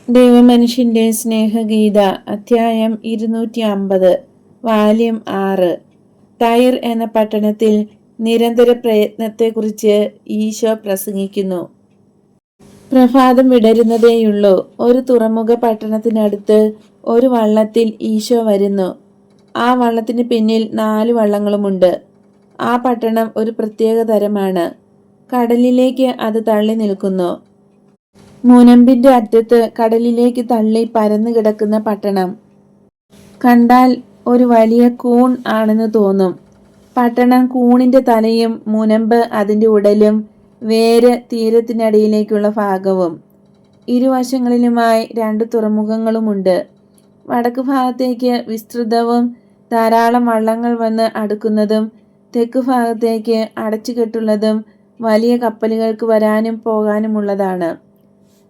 ദൈവമനുഷ്യന്റെ സ്നേഹഗീത അധ്യായം 250 വാല്യം 6. തൈർ എന്ന പട്ടണത്തിൽ നിരന്തര പ്രയത്നത്തെക്കുറിച്ച് ഈശോ പ്രസംഗിക്കുന്നു. പ്രഭാതം വിടരുന്നതേയുള്ളൂ. ഒരു തുറമുഖ പട്ടണത്തിനടുത്ത് ഒരു വള്ളത്തിൽ ഈശോ വരുന്നു. ആ വള്ളത്തിന് പിന്നിൽ 4 വള്ളങ്ങളുമുണ്ട്. ആ പട്ടണം ഒരു പ്രത്യേക തരമാണ്. കടലിലേക്ക് അത് തള്ളി നിൽക്കുന്നു. മുനമ്പിന്റെ അറ്റത്ത് കടലിലേക്ക് തള്ളി പരന്നു കിടക്കുന്ന പട്ടണം കണ്ടാൽ ഒരു വലിയ കൂൺ ആണെന്ന് തോന്നും. പട്ടണം കൂണിന്റെ തലയും മുനമ്പ് അതിന്റെ ഉടലും വേര് തീരത്തിനടിയിലേക്കുള്ള ഭാഗവും. ഇരുവശങ്ങളിലുമായി 2 തുറമുഖങ്ങളുമുണ്ട്. വടക്ക് ഭാഗത്തേക്ക് വിസ്തൃതവും ധാരാളം വള്ളങ്ങൾ വന്ന് അടുക്കുന്നതും തെക്ക് ഭാഗത്തേക്ക് അടച്ചുകെട്ടുള്ളതും വലിയ കപ്പലുകൾക്ക് വരാനും പോകാനുമുള്ളതാണ്.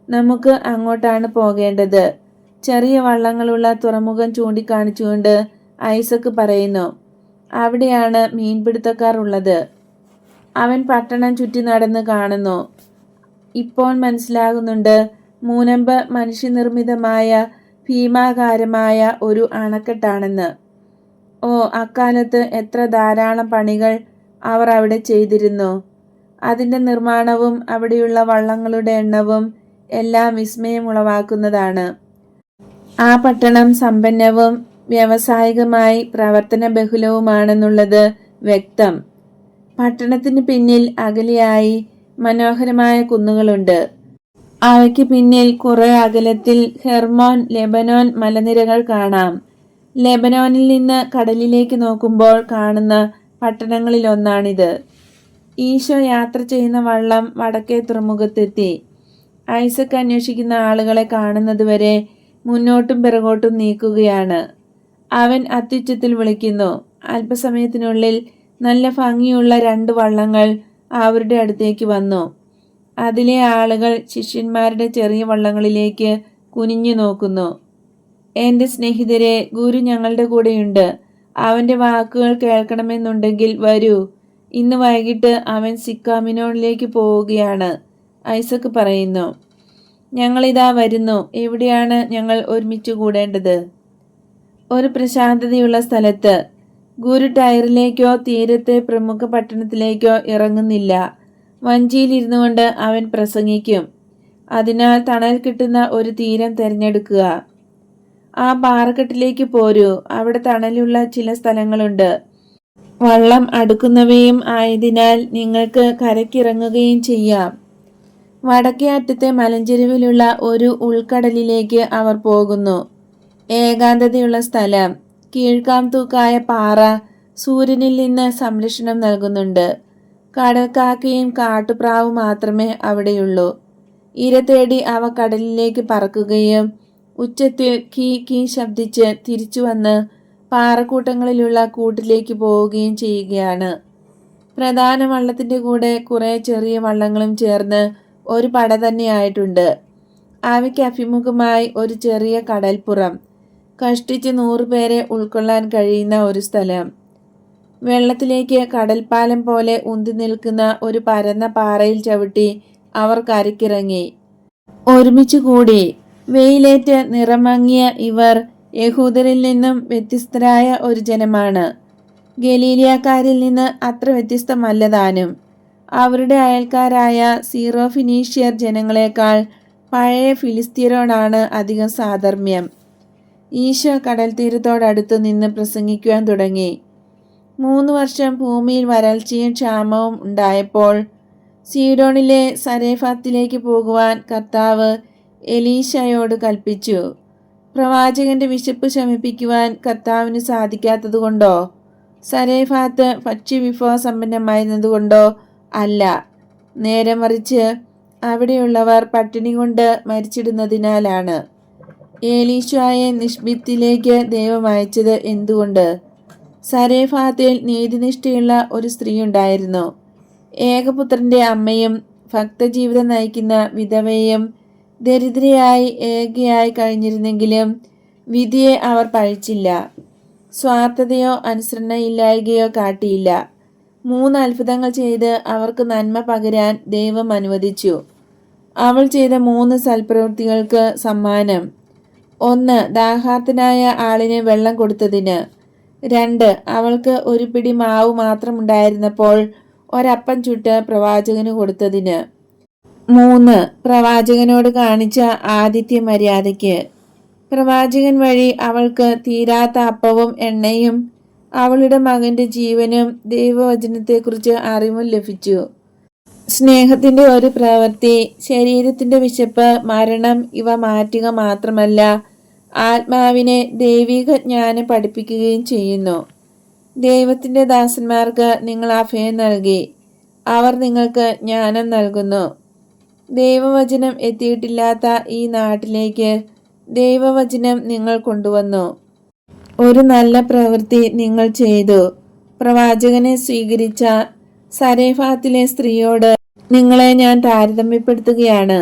നമുക്ക് അങ്ങോട്ടാണ് പോകേണ്ടത്. ചെറിയ വള്ളങ്ങളുള്ള തുറമുഖം ചൂണ്ടിക്കാണിച്ചുകൊണ്ട് ഐസക് പറയുന്നു. അവിടെയാണ് മീൻപിടുത്തക്കാർ ഉള്ളത്. അവൻ പട്ടണം ചുറ്റി നടന്ന് കാണുന്നു. ഇപ്പോൾ മനസ്സിലാകുന്നുണ്ട്, മുനമ്പ് മനുഷ്യനിർമ്മിതമായ ഭീമാകാരമായ ഒരു അണക്കെട്ടാണെന്ന്. ഓ, അക്കാലത്ത് എത്ര ധാരാളം പണികൾ അവർ അവിടെ ചെയ്തിരുന്നു! അതിൻ്റെ നിർമ്മാണവും അവിടെയുള്ള വള്ളങ്ങളുടെ എണ്ണവും എല്ലാം വിസ്മയമുളവാക്കുന്നതാണ്. ആ പട്ടണം സമ്പന്നവും വ്യാവസായികമായി പ്രവർത്തന ബഹുലവുമാണെന്നുള്ളത് വ്യക്തം. പട്ടണത്തിന് പിന്നിൽ അകലെയായി മനോഹരമായ കുന്നുകളുണ്ട്. അവയ്ക്ക് പിന്നിൽ കുറെ അകലത്തിൽ ഹെർമോൻ, ലെബനോൻ മലനിരകൾ കാണാം. ലെബനോനിൽ നിന്ന് കടലിലേക്ക് നോക്കുമ്പോൾ കാണുന്ന പട്ടണങ്ങളിലൊന്നാണിത്. ഈശോ യാത്ര ചെയ്യുന്ന വള്ളം വടക്കേ തുറമുഖത്തെത്തി. ഐസക് അന്വേഷിക്കുന്ന ആളുകളെ കാണുന്നതുവരെ മുന്നോട്ടും പിറകോട്ടും നീക്കുകയാണ്. അവൻ അത്യുച്ചത്തിൽ വിളിക്കുന്നു. അല്പസമയത്തിനുള്ളിൽ നല്ല ഭംഗിയുള്ള 2 വള്ളങ്ങൾ അവരുടെ അടുത്തേക്ക് വന്നു. അതിലെ ആളുകൾ ശിഷ്യന്മാരുടെ ചെറിയ വള്ളങ്ങളിലേക്ക് കുനിഞ്ഞു നോക്കുന്നു. എൻ്റെ സ്നേഹിതരെ, ഗുരു ഞങ്ങളുടെ കൂടെയുണ്ട്. അവൻ്റെ വാക്കുകൾ കേൾക്കണമെന്നുണ്ടെങ്കിൽ വരൂ. ഇന്ന് വൈകിട്ട് അവൻ സിക്കാമിനോണിലേക്ക് പോവുകയാണ്, ഐസക് പറയുന്നു. ഞങ്ങളിതാ വരുന്നു. എവിടെയാണ് ഞങ്ങൾ ഒരുമിച്ച് കൂടേണ്ടത്? ഒരു പ്രശാന്തതയുള്ള സ്ഥലത്ത്. ഗുരു ടൈറിലേക്കോ തീരത്തെ പ്രമുഖ പട്ടണത്തിലേക്കോ ഇറങ്ങുന്നില്ല. വഞ്ചിയിലിരുന്നു കൊണ്ട് അവൻ പ്രസംഗിക്കും. അതിനാൽ തണൽ കിട്ടുന്ന ഒരു തീരം തിരഞ്ഞെടുക്കുക. ആ പാറക്കെട്ടിലേക്ക് പോരൂ. അവിടെ തണലുള്ള ചില സ്ഥലങ്ങളുണ്ട്. വള്ളം അടുക്കുന്നവയും ആയതിനാൽ നിങ്ങൾക്ക് കരയ്ക്കിറങ്ങുകയും ചെയ്യാം. വടക്കേ അറ്റത്തെ മലഞ്ചെരുവിലുള്ള ഒരു ഉൾക്കടലിലേക്ക് അവർ പോകുന്നു. ഏകാന്തതയുള്ള സ്ഥലം. കീഴ്ക്കാംതൂക്കായ പാറ സൂര്യനിൽ നിന്ന് സംരക്ഷണം നൽകുന്നുണ്ട്. കടൽക്കാക്കയും കാട്ടുപ്രാവും മാത്രമേ അവിടെയുള്ളൂ. ഇര തേടി അവ കടലിലേക്ക് പറക്കുകയും ഉച്ചത്തിൽ കീ കീ ശബ്ദിച്ച് തിരിച്ചു വന്ന് പാറക്കൂട്ടങ്ങളിലുള്ള കൂട്ടിലേക്ക് പോവുകയും ചെയ്യുകയാണ്. പ്രധാന വള്ളത്തിൻ്റെ കൂടെ കുറെ ചെറിയ വള്ളങ്ങളും ചേർന്ന് ഒരു പട തന്നെയായിട്ടുണ്ട്. അവയ്ക്ക് അഭിമുഖമായി ഒരു ചെറിയ കടൽപ്പുറം. കഷ്ടിച്ച് 100 പേരെ ഉൾക്കൊള്ളാൻ കഴിയുന്ന ഒരു സ്ഥലം. വെള്ളത്തിലേക്ക് കടൽപ്പാലം പോലെ ഉന്തി നിൽക്കുന്ന ഒരു പരന്ന പാറയിൽ ചവിട്ടി അവർ കരയ്ക്കിറങ്ങി. ഒരുമിച്ച് കൂടി. വെയിലേറ്റ് നിറം മങ്ങിയ ഇവർ യഹൂദരിൽ നിന്നും വ്യത്യസ്തരായ ഒരു ജനമാണ്. ഗലീലിയക്കാരിൽ നിന്ന് അത്ര വ്യത്യസ്തമല്ലതാനും. അവരുടെ അയൽക്കാരായ സീറോഫിനീഷ്യർ ജനങ്ങളെക്കാൾ പഴയ ഫിലിസ്തീനോടാണ് അധികം സാധർമ്മ്യം. ഈശോ കടൽ തീരത്തോടടുത്തു നിന്ന് പ്രസംഗിക്കുവാൻ തുടങ്ങി. 3 വർഷം ഭൂമിയിൽ വരൾച്ചയും ക്ഷാമവും ഉണ്ടായപ്പോൾ സീഡോണിലെ സരേഫാത്തിലേക്ക് പോകുവാൻ കർത്താവ് എലീശയോട് കൽപ്പിച്ചു. പ്രവാചകന്റെ വിശപ്പ് ശമിപ്പിക്കുവാൻ കർത്താവിന് സാധിക്കാത്തതുകൊണ്ടോ, സരേഫാത്ത് ഭക്ഷ്യവിഭവ സമ്പന്നമായിരുന്നതുകൊണ്ടോ അല്ല, നേരെ മറിച്ച് അവിടെയുള്ളവർ പട്ടിണി കൊണ്ട് മരിച്ചിടുന്നതിനാലാണ്. എലീശായെ നിഷ്ബിത്തിലേക്ക് ദൈവം അയച്ചത് എന്തുകൊണ്ട്? സരേഫാത്തിൽ നീതിനിഷ്ഠയുള്ള ഒരു സ്ത്രീ ഉണ്ടായിരുന്നു. ഏകപുത്രന്റെ അമ്മയും ഭക്തജീവിതം നയിക്കുന്ന വിധവയും ദരിദ്രയായി ഏകയായി കഴിഞ്ഞിരുന്നെങ്കിലും വിധിയെ അവർ പഴിച്ചില്ല. സ്വാർത്ഥതയോ അനുസരണയില്ലായ്കയോ കാട്ടിയില്ല. 3 അത്ഭുതങ്ങൾ ചെയ്ത് അവർക്ക് നന്മ പകരാൻ ദൈവം അനുവദിച്ചു. അവൾ ചെയ്ത 3 സൽപ്രവൃത്തികൾക്ക് സമ്മാനം: 1. ദാഹാർത്തനായ ആളിന് വെള്ളം കൊടുത്തതിന്. 2. അവൾക്ക് ഒരു പിടി മാവ് മാത്രമുണ്ടായിരുന്നപ്പോൾ ഒരപ്പം ചുട്ട് പ്രവാചകന് കൊടുത്തതിന്. 3. പ്രവാചകനോട് കാണിച്ച ആതിഥ്യ മര്യാദയ്ക്ക്. പ്രവാചകൻ വഴി അവൾക്ക് തീരാത്ത അപ്പവും എണ്ണയും അവളുടെ മകന്റെ ജീവനും ദൈവവചനത്തെക്കുറിച്ച് അറിവും ലഭിച്ചു. സ്നേഹത്തിന്റെ ഒരു പ്രവൃത്തി ശരീരത്തിന്റെ വിശപ്പ്, മരണം ഇവ മാറ്റുക മാത്രമല്ല, ആത്മാവിനെ ദൈവിക ജ്ഞാനം പഠിപ്പിക്കുകയും ചെയ്യുന്നു. ദൈവത്തിന്റെ ദാസന്മാർക്ക് നിങ്ങൾ അഭയം നൽകി. അവർ നിങ്ങൾക്ക് ജ്ഞാനം നൽകുന്നു. ദൈവവചനം എത്തിയിട്ടില്ലാത്ത ഈ നാട്ടിലേക്ക് ദൈവവചനം നിങ്ങൾ കൊണ്ടുവന്നു. ഒരു നല്ല പ്രവൃത്തി നിങ്ങൾ ചെയ്തു. പ്രവാചകനെ സ്വീകരിച്ച സരേഫാത്തിലെ സ്ത്രീയോട് നിങ്ങളെ ഞാൻ താരതമ്യപ്പെടുത്തുകയാണ്.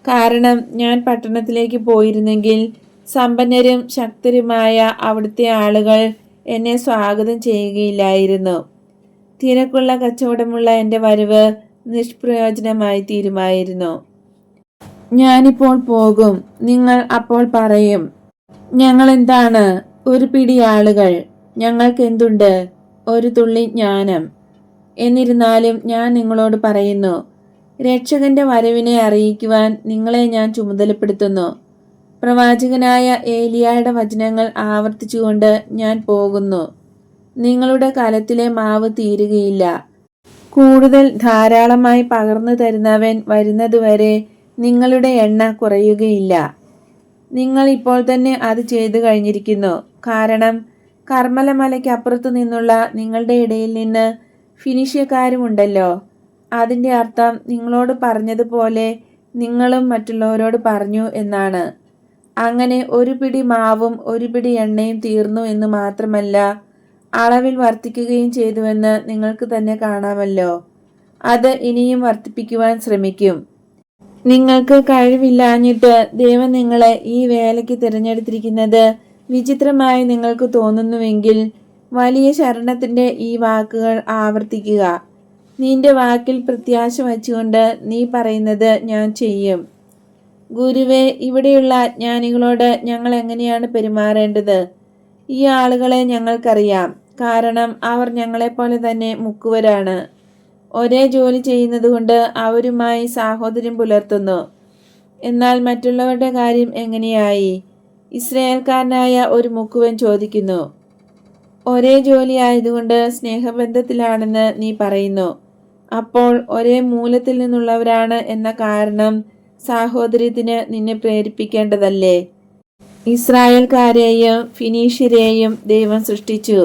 കാരണം ഞാൻ പട്ടണത്തിലേക്ക് പോയിരുന്നെങ്കിൽ സമ്പന്നരും ശക്തരുമായ അവിടുത്തെ ആളുകൾ എന്നെ സ്വാഗതം ചെയ്യുകയില്ലായിരുന്നു. തിരക്കുള്ള കച്ചവടമുള്ള എൻ്റെ വരവ് നിഷ്പ്രയോജനമായി തീരുമായിരുന്നു. ഞാനിപ്പോൾ പോകും. നിങ്ങൾ അപ്പോൾ പറയും, ഞങ്ങൾ എന്താണ്? ഒരു പിടി ആളുകൾ. ഞങ്ങൾക്കെന്തുണ്ട്? ഒരു തുള്ളി ജ്ഞാനം. എന്നിരുന്നാലും ഞാൻ നിങ്ങളോട് പറയുന്നു, രക്ഷകന്റെ വരവിനെ അറിയിക്കുവാൻ നിങ്ങളെ ഞാൻ ചുമതലപ്പെടുത്തുന്നു. പ്രവാചകനായ ഏലിയായുടെ വചനങ്ങൾ ആവർത്തിച്ചുകൊണ്ട് ഞാൻ പോകുന്നു. നിങ്ങളുടെ കലത്തിലെ മാവ് തീരുകയില്ല. കൂടുതൽ ധാരാളമായി പകർന്നു തരുന്നവൻ വരുന്നതുവരെ നിങ്ങളുടെ എണ്ണ കുറയുകയില്ല. നിങ്ങൾ ഇപ്പോൾ തന്നെ അത് ചെയ്തു കഴിഞ്ഞിരിക്കുന്നു. കാരണം കർമ്മല മലയ്ക്കപ്പുറത്തു നിന്നുള്ള നിങ്ങളുടെ ഇടയിൽ നിന്ന് ഫിനിഷ്യക്കാരുമുണ്ടല്ലോ. അതിൻ്റെ അർത്ഥം നിങ്ങളോട് പറഞ്ഞതുപോലെ നിങ്ങളും മറ്റുള്ളവരോട് പറഞ്ഞു എന്നാണ്. അങ്ങനെ ഒരു പിടി മാവും ഒരു പിടി എണ്ണയും തീർന്നു എന്ന് മാത്രമല്ല, അളവിൽ വർദ്ധിക്കുകയും ചെയ്തുവെന്ന് നിങ്ങൾക്ക് തന്നെ കാണാമല്ലോ. അത് ഇനിയും വർദ്ധിപ്പിക്കുവാൻ ശ്രമിക്കും. നിങ്ങൾക്ക് കഴിവില്ലാഞ്ഞിട്ട് ദൈവം നിങ്ങളെ ഈ വേലയ്ക്ക് തിരഞ്ഞെടുത്തിരിക്കുന്നത് വിചിത്രമായി നിങ്ങൾക്ക് തോന്നുന്നുവെങ്കിൽ വലിയ ശരണത്തിന്റെ ഈ വാക്കുകൾ ആവർത്തിക്കുക. നിന്റെ വാക്കിൽ പ്രത്യാശ വച്ചുകൊണ്ട് നീ പറയുന്നത് ഞാൻ ചെയ്യും. ഗുരുവേ, ഇവിടെയുള്ള അജ്ഞാനികളോട് ഞങ്ങൾ എങ്ങനെയാണ് പെരുമാറേണ്ടത്? ഈ ആളുകളെ ഞങ്ങൾക്കറിയാം. കാരണം അവർ ഞങ്ങളെപ്പോലെ തന്നെ മുക്കുവരാണ്. ഒരേ ജോലി ചെയ്യുന്നതുകൊണ്ട് അവരുമായി സാഹോദര്യം പുലർത്തുന്നു. എന്നാൽ മറ്റുള്ളവരുടെ കാര്യം എങ്ങനെയായി? ഇസ്രായേൽക്കാരനായ ഒരു മുക്കുവൻ ചോദിക്കുന്നു. ഒരേ ജോലി ആയതുകൊണ്ട് സ്നേഹബന്ധത്തിലാണെന്ന് നീ പറയുന്നു. അപ്പോൾ ഒരേ മൂലത്തിൽ നിന്നുള്ളവരാണ് എന്ന കാരണം സാഹോദര്യത്തിന് നിന്നെ പ്രേരിപ്പിക്കേണ്ടതല്ലേ? ഇസ്രായേൽക്കാരെയും ഫിനീഷ്യരെയും ദൈവം സൃഷ്ടിച്ചു.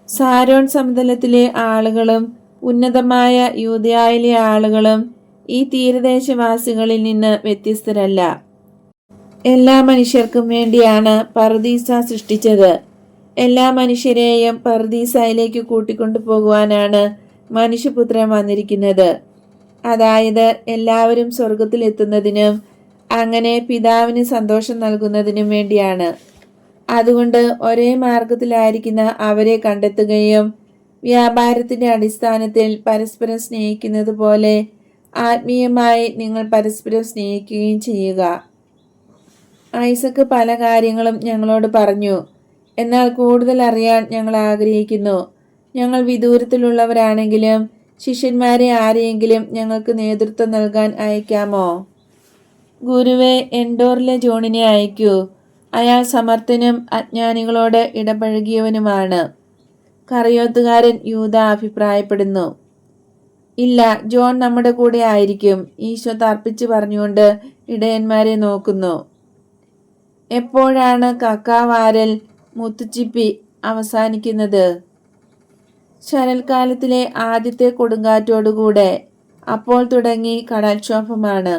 സാരോൺ സമതലത്തിലെ ആളുകളും ഉന്നതമായ യൂദയായിലെ ആളുകളും ഈ തീരദേശവാസികളിൽ നിന്ന് വ്യത്യസ്തരല്ല. എല്ലാ മനുഷ്യർക്കും വേണ്ടിയാണ് പറുദീസ സൃഷ്ടിച്ചത്. എല്ലാ മനുഷ്യരെയും പറുദീസയിലേക്ക് കൂട്ടിക്കൊണ്ടു പോകുവാനാണ് മനുഷ്യപുത്രൻ വന്നിരിക്കുന്നത്. അതായത് എല്ലാവരും സ്വർഗത്തിൽ എത്തുന്നതിനും അങ്ങനെ പിതാവിന് സന്തോഷം നൽകുന്നതിനും വേണ്ടിയാണ്. അതുകൊണ്ട് ഒരേ മാർഗത്തിലായിരിക്കുന്ന അവരെ കണ്ടെത്തുകയും വ്യാപാരത്തിന്റെ അടിസ്ഥാനത്തിൽ പരസ്പരം സ്നേഹിക്കുന്നത് പോലെ ആത്മീയമായി നിങ്ങൾ പരസ്പരം സ്നേഹിക്കുകയും ചെയ്യുക. ഐസക്ക് പല കാര്യങ്ങളും ഞങ്ങളോട് പറഞ്ഞു. എന്നാൽ കൂടുതൽ അറിയാൻ ഞങ്ങൾ ആഗ്രഹിക്കുന്നു. ഞങ്ങൾ വിദൂരത്തിലുള്ളവരാണെങ്കിലും ശിഷ്യന്മാരെ ആരെയെങ്കിലും ഞങ്ങൾക്ക് നേതൃത്വം നൽകാൻ അയക്കാമോ? ഗുരുവേ, എൻഡോറിലെ ജോണിനെ അയക്കൂ. അയാൾ സമർത്ഥനും അജ്ഞാനികളോട് ഇടപഴകിയവനുമാണ്. കറിയോത്തുകാരൻ യൂദ അഭിപ്രായപ്പെടുന്നു. ഇല്ല, ജോൺ നമ്മുടെ കൂടെ ആയിരിക്കും. ഈശോ തർപ്പിച്ച് പറഞ്ഞുകൊണ്ട് ഇടയന്മാരെ നോക്കുന്നു. എപ്പോഴാണ് കക്കാവാരൽ മുത്തുച്ചിപ്പി അവസാനിക്കുന്നത്? ശരൽക്കാലത്തിലെ ആദ്യത്തെ കൊടുങ്കാറ്റോടുകൂടെ. അപ്പോൾ തുടങ്ങി കടൽക്ഷോഭമാണ്.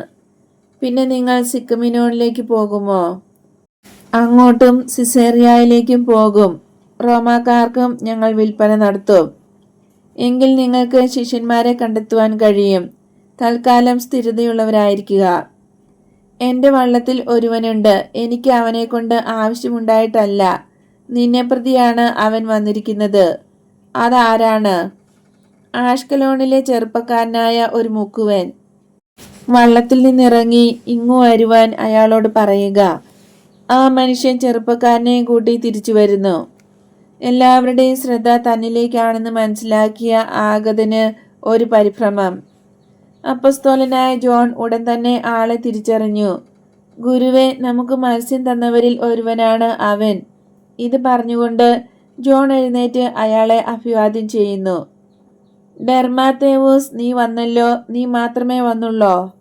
പിന്നെ നിങ്ങൾ സിക്കമിനോണിലേക്ക് പോകുമോ? അങ്ങോട്ടും സിസേറിയയിലേക്കും പോകും. റോമാക്കാർക്കും ഞങ്ങൾ വിൽപ്പന നടത്തും. എങ്കിൽ നിങ്ങൾക്ക് ശിഷ്യന്മാരെ കണ്ടെത്തുവാൻ കഴിയും. തൽക്കാലം സ്ഥിരതയുള്ളവരായിരിക്കുക. എൻ്റെ വള്ളത്തിൽ ഒരുവനുണ്ട്. എനിക്ക് അവനെ കൊണ്ട് ആവശ്യമുണ്ടായിട്ടല്ല, നിന്നെ പ്രതിയാണ് അവൻ വന്നിരിക്കുന്നത്. അതാരാണ്? ആഷ്കലോണിലെ ചെറുപ്പക്കാരനായ ഒരു മുക്കുവൻ. വള്ളത്തിൽ നിന്നിറങ്ങി ഇങ്ങു വരുവാൻ അയാളോട് പറയുക. ആ മനുഷ്യൻ ചെറുപ്പക്കാരനെയും കൂട്ടി തിരിച്ചു വരുന്നു. എല്ലാവരുടെയും ശ്രദ്ധ തന്നിലേക്കാണെന്ന് മനസ്സിലാക്കിയ ആഗതന് ഒരു പരിഭ്രമം. അപ്പസ്തോലനായ ജോൺ ഉടൻ തന്നെ ആളെ തിരിച്ചറിഞ്ഞു. ഗുരുവെ, നമുക്ക് മത്സ്യം തന്നവരിൽ ഒരുവനാണ് അവൻ. ഇത് പറഞ്ഞുകൊണ്ട് ജോൺ എഴുന്നേറ്റ് അയാളെ അഭിവാദ്യം ചെയ്യുന്നു. ഡെർമാത്തേവൂസ്, നീ വന്നല്ലോ. നീ മാത്രമേ വന്നുള്ളോ?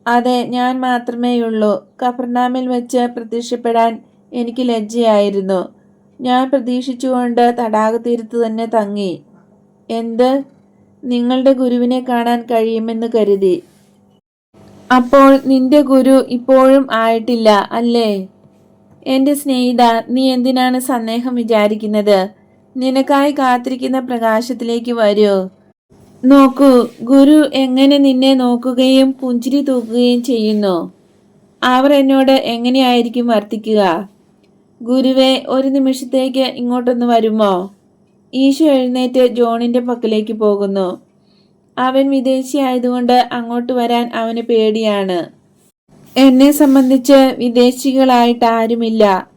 അതെ, ഞാൻ മാത്രമേയുള്ളൂ. കഫർനാമിൽ വെച്ച് പ്രത്യക്ഷപ്പെടാൻ എനിക്ക് ലജ്ജയായിരുന്നു. ഞാൻ പ്രതീക്ഷിച്ചുകൊണ്ട് തടാകതീരത്ത് തന്നെ തങ്ങി. എന്ത്? നിങ്ങളുടെ ഗുരുവിനെ കാണാൻ കഴിയുമെന്ന് കരുതി. അപ്പോൾ നിന്റെ ഗുരു ഇപ്പോഴും ആയിട്ടില്ല അല്ലേ? എന്റെ സ്നേഹിത, നീ എന്തിനാണ് സന്ദേഹം വിചാരിക്കുന്നത്? നിനക്കായി കാത്തിരിക്കുന്ന പ്രകാശത്തിലേക്ക് വരൂ. നോക്കൂ, ഗുരു എങ്ങനെ നിന്നെ നോക്കുകയും പുഞ്ചിരി തൂക്കുകയും ചെയ്യുന്നു. അവർ എന്നോട് എങ്ങനെയായിരിക്കും വർത്തിക്കുക? ഗുരുവെ, ഒരു നിമിഷത്തേക്ക് ഇങ്ങോട്ടൊന്ന് വരുമോ? ഈശോ എഴുന്നേറ്റ് ജോണിന്റെ പക്കലേക്ക് പോകുന്നു. അവൻ വിദേശിയായതുകൊണ്ട് അങ്ങോട്ട് വരാൻ അവന് പേടിയാണ്. എന്നെ സംബന്ധിച്ച് വിദേശികളായിട്ട് ആരുമില്ല.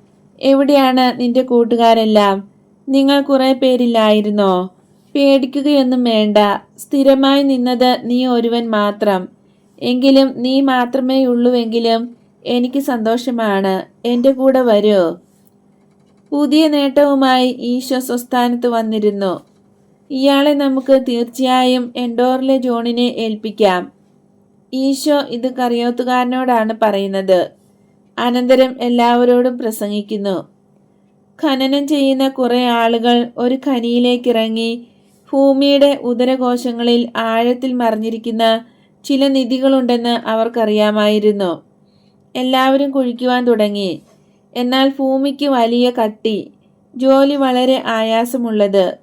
എവിടെയാണ് നിന്റെ കൂട്ടുകാരെല്ലാം? നിങ്ങൾ കുറെ പേരില്ലായിരുന്നോ? പേടിക്കുകയൊന്നും വേണ്ട. സ്ഥിരമായി നിന്നത് നീ ഒരുവൻ മാത്രം. എങ്കിലും നീ മാത്രമേയുള്ളൂവെങ്കിലും എനിക്ക് സന്തോഷമാണ്. എൻ്റെ കൂടെ വരൂ. പുതിയ നേട്ടവുമായി ഈശോ സ്വസ്ഥാനത്ത് വന്നിരുന്നു. ഇയാളെ നമുക്ക് തീർച്ചയായും എൻഡോറിലെ ജോണിനെ ഏൽപ്പിക്കാം. ഈശോ ഇത് കറിയോത്തുകാരനോടാണ് പറയുന്നത്. അനന്തരം എല്ലാവരോടും പ്രസംഗിക്കുന്നു. ഖനനം ചെയ്യുന്ന കുറെ ആളുകൾ ഒരു ഖനിയിലേക്കിറങ്ങി ഭൂമിയുടെ ഉദരകോശങ്ങളിൽ ആഴത്തിൽ മറിഞ്ഞിരിക്കുന്ന ചില നിധികളുണ്ടെന്ന് അവർക്കറിയാമായിരുന്നു. എല്ലാവരും കുഴിക്കുവാൻ തുടങ്ങി. എന്നാൽ ഭൂമിക്ക് വലിയ കട്ടി, ജോലി വളരെ ആയാസമുള്ളത്.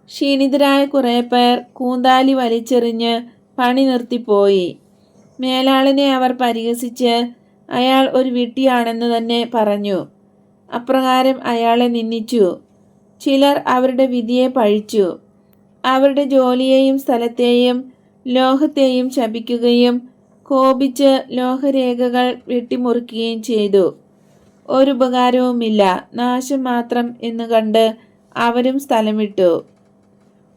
ക്ഷീണിതരായ കുറെ പേർ കൂന്താലി വലിച്ചെറിഞ്ഞ് പണി നിർത്തിപ്പോയി. മേലാളിനെ അവർ പരിഹസിച്ച് അയാൾ ഒരു വിഡ്ഢിയാണെന്ന് തന്നെ പറഞ്ഞു. അപ്രകാരം അയാളെ നിന്ദിച്ചു. ചിലർ അവരുടെ വിധിയെ പഴിച്ചു. അവരുടെ ജോലിയെയും സ്ഥലത്തെയും ലോഹത്തെയും ശപിക്കുകയും കോപിച്ച് ലോഹരേഖകൾ വെട്ടിമുറിക്കുകയും ചെയ്തു. ഒരു ഉപകാരവുമില്ല, നാശം മാത്രം എന്ന് കണ്ട് അവരും സ്ഥലം വിട്ടു.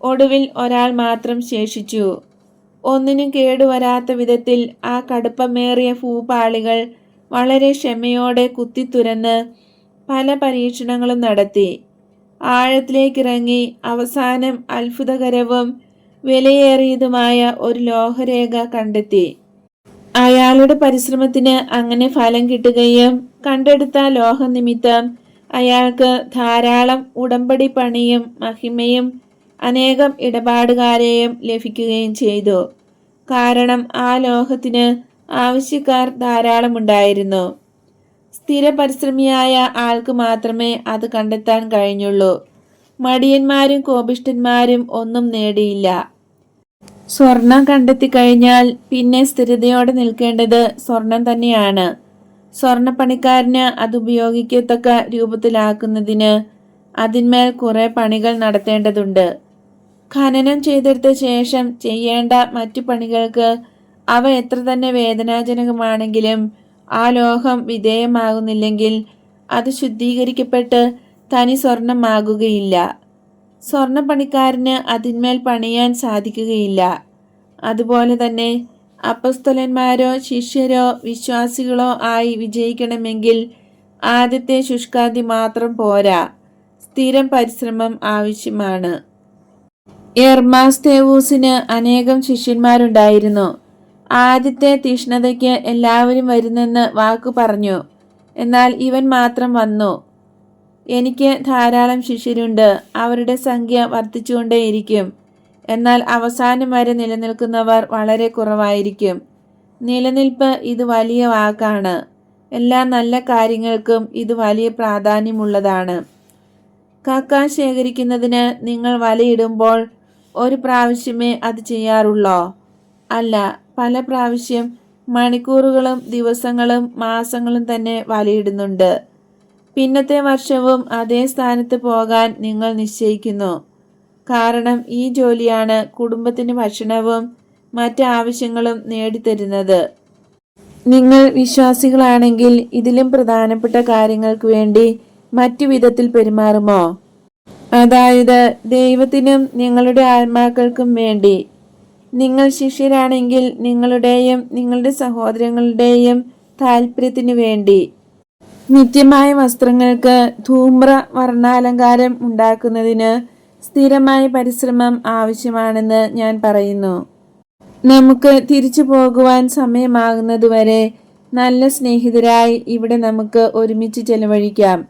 ഒടുവിൽ ഒരാൾ മാത്രം ശേഷിച്ചു. ഒന്നിനും കേടുവരാത്ത വിധത്തിൽ ആ കടുപ്പമേറിയ ഭൂപാളികൾ വളരെ ക്ഷമയോടെ കുത്തിത്തുരന്ന് പല പരീക്ഷണങ്ങളും നടത്തി. ആഴത്തിലേക്കിറങ്ങി അവസാനം അത്ഭുതകരവും വിലയേറിയതുമായ ഒരു ലോഹരേഖ കണ്ടെത്തി. അയാളുടെ പരിശ്രമത്തിന് അങ്ങനെ ഫലം കിട്ടുകയും കണ്ടെടുത്ത ലോഹനിമിത്തം അയാൾക്ക് ധാരാളം ഉടമ്പടി പണിയും മഹിമയും അനേകം ഇടപാടുകാരെയും ലഭിക്കുകയും ചെയ്തു. കാരണം ആ ലോഹത്തിന് ആവശ്യക്കാർ ധാരാളമുണ്ടായിരുന്നു. സ്ഥിര പരിശ്രമിയായ ആൾക്ക് മാത്രമേ അത് കണ്ടെത്താൻ കഴിഞ്ഞുള്ളൂ. മടിയന്മാരും കോപിഷ്ഠന്മാരും ഒന്നും നേടിയില്ല. സ്വർണം കണ്ടെത്തി കഴിഞ്ഞാൽ പിന്നെ സ്ഥിരതയോടെ നിൽക്കേണ്ടത് സ്വർണം തന്നെയാണ്. സ്വർണപ്പണിക്കാരന് അത് ഉപയോഗിക്കത്തക്ക രൂപത്തിലാക്കുന്നതിന് അതിന്മേൽ കുറെ പണികൾ നടത്തേണ്ടതുണ്ട്. ഖനനം ചെയ്തെടുത്ത ശേഷം ചെയ്യേണ്ട മറ്റു പണികൾക്ക് അവ എത്ര തന്നെ വേദനാജനകമാണെങ്കിലും ആ ലോഹം വിധേയമാകുന്നില്ലെങ്കിൽ അത് ശുദ്ധീകരിക്കപ്പെട്ട് തനി സ്വർണമാകുകയില്ല. സ്വർണപ്പണിക്കാരന് അതിന്മേൽ പണിയാൻ സാധിക്കുകയില്ല. അതുപോലെ തന്നെ അപ്പസ്തലന്മാരോ ശിഷ്യരോ വിശ്വാസികളോ ആയി വിജയിക്കണമെങ്കിൽ ആദ്യത്തെ ശുഷ്കാന്തി മാത്രം പോരാ, സ്ഥിരം പരിശ്രമം ആവശ്യമാണ്. എർമാസ്തേവൂസിന് അനേകം ശിഷ്യന്മാരുണ്ടായിരുന്നു. ആദ്യത്തെ തീഷ്ണതയ്ക്ക് എല്ലാവരും വരുന്നെന്ന് വാക്കു പറഞ്ഞു. എന്നാൽ ഇവൻ മാത്രം വന്നു. എനിക്ക് ധാരാളം ശിഷ്യരുണ്ട്. അവരുടെ സംഖ്യ വർദ്ധിച്ചുകൊണ്ടേയിരിക്കും. എന്നാൽ അവസാനം വരെ നിലനിൽക്കുന്നവർ വളരെ കുറവായിരിക്കും. നിലനിൽപ്പ് ഇത് വലിയ വാക്കാണ്. എല്ലാ നല്ല കാര്യങ്ങൾക്കും ഇത് വലിയ പ്രാധാന്യമുള്ളതാണ്. കക്ക ശേഖരിക്കുന്നതിന് നിങ്ങൾ വലയിടുമ്പോൾ ഒരു പ്രാവശ്യമേ അത് ചെയ്യാറുള്ളോ? അല്ല, പല പ്രാവശ്യം മണിക്കൂറുകളും ദിവസങ്ങളും മാസങ്ങളും തന്നെ വലയിടുന്നുണ്ട്. പിന്നത്തെ വർഷവും അതേ സ്ഥാനത്ത് പോകാൻ നിങ്ങൾ നിശ്ചയിക്കുന്നു. കാരണം ഈ ജോലിയാണ് കുടുംബത്തിന് ഭക്ഷണവും മറ്റ് ആവശ്യങ്ങളും നേടിത്തരുന്നത്. നിങ്ങൾ വിശ്വാസികളാണെങ്കിൽ ഇതിലും പ്രധാനപ്പെട്ട കാര്യങ്ങൾക്ക് വേണ്ടി മറ്റു വിധത്തിൽ പെരുമാറുമോ? അതായത് ദൈവത്തിനും നിങ്ങളുടെ ആത്മാക്കൾക്കും വേണ്ടി. നിങ്ങൾ ശിഷ്യരാണെങ്കിൽ നിങ്ങളുടെയും നിങ്ങളുടെ സഹോദരങ്ങളുടെയും താല്പര്യത്തിനു വേണ്ടി. നിത്യമായ വസ്ത്രങ്ങൾക്ക് ധൂമ്ര വർണ്ണാലങ്കാരം ഉണ്ടാക്കുന്നതിന് സ്ഥിരമായ പരിശ്രമം ആവശ്യമാണെന്ന് ഞാൻ പറയുന്നു. നമുക്ക് തിരിച്ചു പോകുവാൻ സമയമാകുന്നതുവരെ നല്ല സ്നേഹിതരായി ഇവിടെ നമുക്ക് ഒരുമിച്ച് ചെലവഴിക്കാം.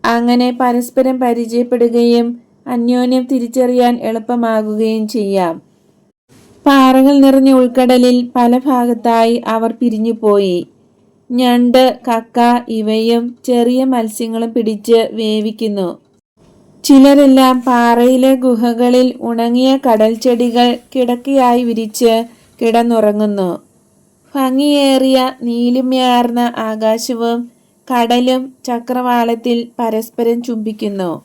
അങ്ങനെ പരസ്പരം പരിചയപ്പെടുകയും അന്യോന്യം തിരിച്ചറിയാൻ എളുപ്പമാകുകയും ചെയ്യാം. പാറകൾ നിറഞ്ഞ ഉൾക്കടലിൽ പല ഭാഗത്തായി അവർ പിരിഞ്ഞുപോയി. ഞണ്ട്, കക്ക ഇവയും ചെറിയ മത്സ്യങ്ങളും പിടിച്ച് വേവിക്കുന്നു. ചിലരെല്ലാം പാറയിലെ ഗുഹകളിൽ ഉണങ്ങിയ കടൽ ചെടികൾ കിടക്കയായി വിരിച്ച് കിടന്നുറങ്ങുന്നു. ഭംഗിയേറിയ നീലിമയാർന്ന ആകാശവും കടലും ചക്രവാളത്തിൽ പരസ്പരം ചുംബിക്കുന്നു.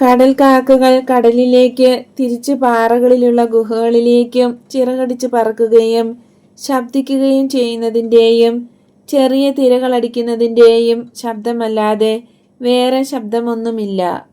കടൽ കാക്കകൾ കടലിലേക്ക് തിരിച്ച് പാറകളിലുള്ള ഗുഹകളിലേക്കും ചിറകടിച്ച് പറക്കുകയും ശബ്ദിക്കുകയും ചെയ്യുന്നതിൻ്റെയും ചെറിയ തിരകളടിക്കുന്നതിൻ്റെയും ശബ്ദമല്ലാതെ വേറെ ശബ്ദമൊന്നുമില്ല.